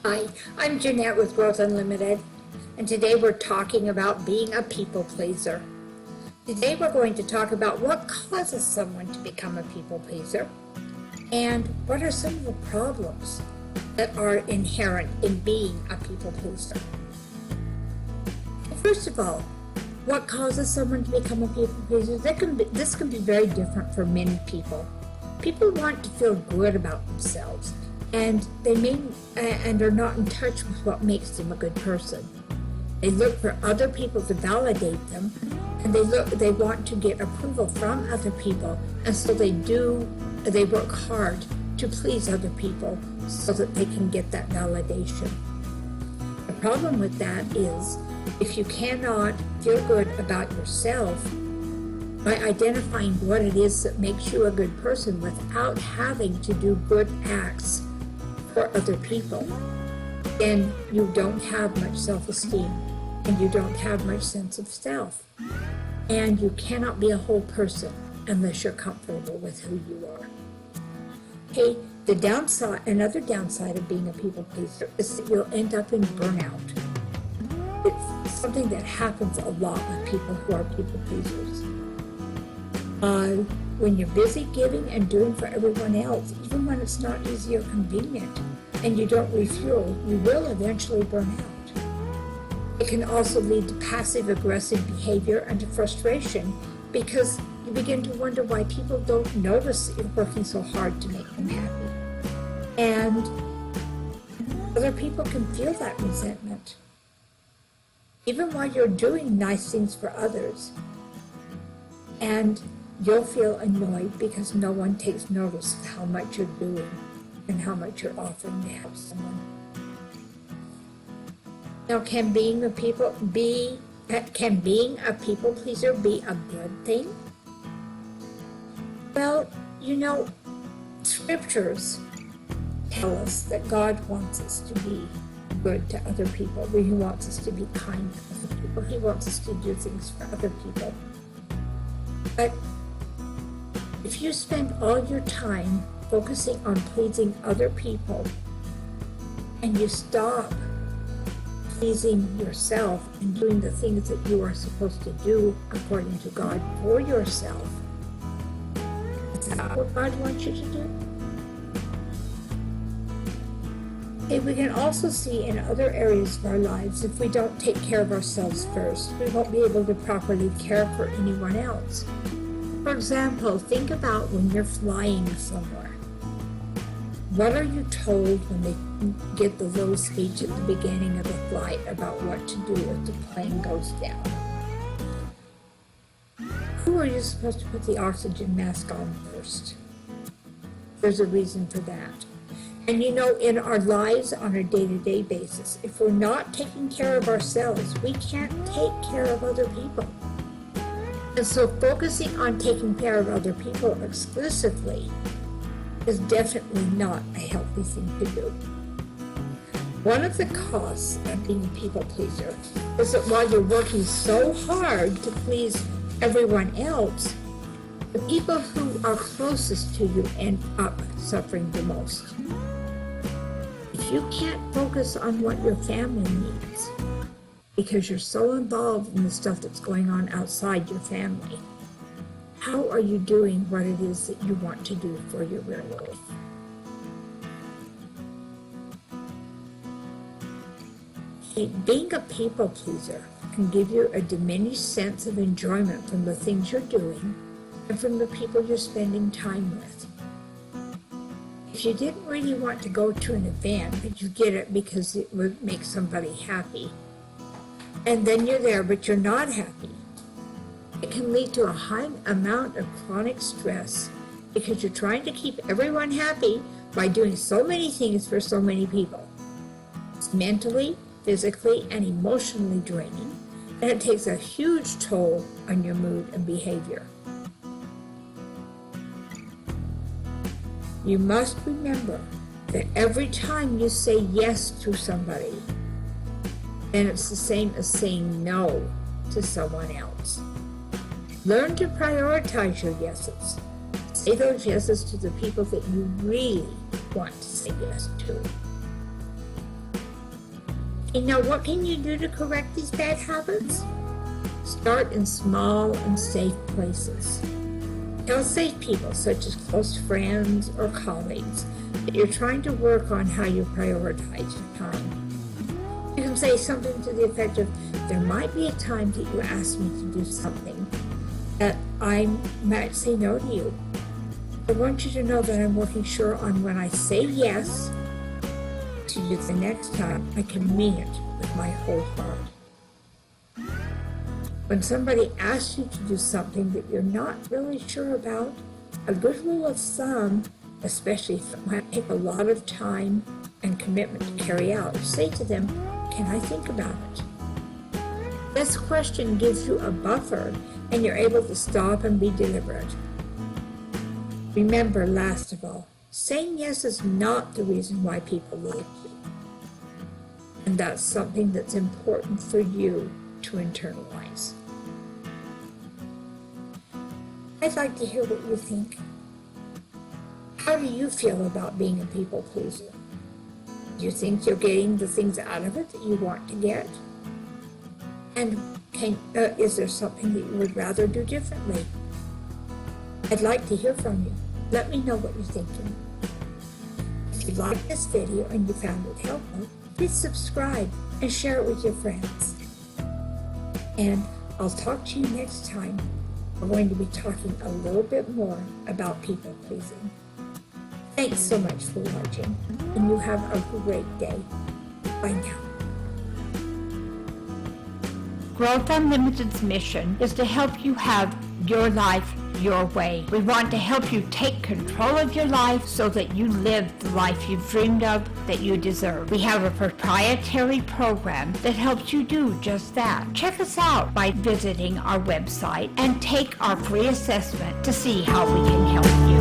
Hi, I'm Jeanette with Growth Unlimited, and today we're talking about being a people pleaser. Today we're going to talk about what causes someone to become a people pleaser and what are some of the problems that are inherent in being a people pleaser. First of all, what causes someone to become a people pleaser? This can be very different for many people. People want to feel good about themselves, and and are not in touch with what makes them a good person. They look for other people to validate them, and they want to get approval from other people, and so they work hard to please other people so that they can get that validation. The problem with that is, if you cannot feel good about yourself by identifying what it is that makes you a good person without having to do good acts for other people, then you don't have much self-esteem and you don't have much sense of self. And you cannot be a whole person unless you're comfortable with who you are. Okay, another downside of being a people pleaser is that you'll end up in burnout. It's something that happens a lot with people who are people pleasers. When you're busy giving and doing for everyone else, even when it's not easy or convenient, and you don't refuel, you will eventually burn out. It can also lead to passive-aggressive behavior and to frustration because you begin to wonder why people don't notice that you're working so hard to make them happy. And other people can feel that resentment. Even while you're doing nice things for others, and you'll feel annoyed because no one takes notice of how much you're doing and how much you're offering to help someone. Now, can being a people pleaser be a good thing? Well, scriptures tell us that God wants us to be good to other people. He wants us to be kind to other people. He wants us to do things for other people. But if you spend all your time focusing on pleasing other people and you stop pleasing yourself and doing the things that you are supposed to do according to God for yourself, is that what God wants you to do? Okay, we can also see in other areas of our lives, if we don't take care of ourselves first, we won't be able to properly care for anyone else. For example, think about when you're flying somewhere. What are you told when they get the little speech at the beginning of the flight about what to do if the plane goes down? Who are you supposed to put the oxygen mask on first? There's a reason for that. And in our lives on a day-to-day basis, if we're not taking care of ourselves, we can't take care of other people. And so focusing on taking care of other people exclusively is definitely not a healthy thing to do. One of the costs of being a people pleaser is that while you're working so hard to please everyone else, the people who are closest to you end up suffering the most. If you can't focus on what your family needs because you're so involved in the stuff that's going on outside your family, how are you doing what it is that you want to do for your real life? Being a people pleaser can give you a diminished sense of enjoyment from the things you're doing and from the people you're spending time with. If you didn't really want to go to an event, but you get it because it would make somebody happy, and then you're there but you're not happy, it can lead to a high amount of chronic stress because you're trying to keep everyone happy by doing so many things for so many people. It's mentally, physically, and emotionally draining, and it takes a huge toll on your mood and behavior. You must remember that every time you say yes to somebody, then it's the same as saying no to someone else. Learn to prioritize your yeses. Say those yeses to the people that you really want to say yes to. And now, what can you do to correct these bad habits? Start in small and safe places. Tell safe people, such as close friends or colleagues, that you're trying to work on how you prioritize your time. You can say something to the effect of, there might be a time that you ask me to do something that I might say no to you. I want you to know that I'm working sure on when I say yes to you the next time, I can mean it with my whole heart. When somebody asks you to do something that you're not really sure about, a good rule of thumb, especially if it might take a lot of time and commitment to carry out, say to them, can I think about it? This question gives you a buffer and you're able to stop and be deliberate. Remember, last of all, saying yes is not the reason why people leave you. And that's something that's important for you to internalize. I'd like to hear what you think. How do you feel about being a people pleaser? Do you think you're getting the things out of it that you want to get? And is there something that you would rather do differently? I'd like to hear from you. Let me know what you're thinking. If you liked this video and you found it helpful, please subscribe and share it with your friends. And I'll talk to you next time. We're going to be talking a little bit more about people pleasing. Thanks so much for watching, and you have a great day. Bye now. Growth Unlimited's mission is to help you have your life your way. We want to help you take control of your life so that you live the life you've dreamed of, that you deserve. We have a proprietary program that helps you do just that. Check us out by visiting our website and take our free assessment to see how we can help you.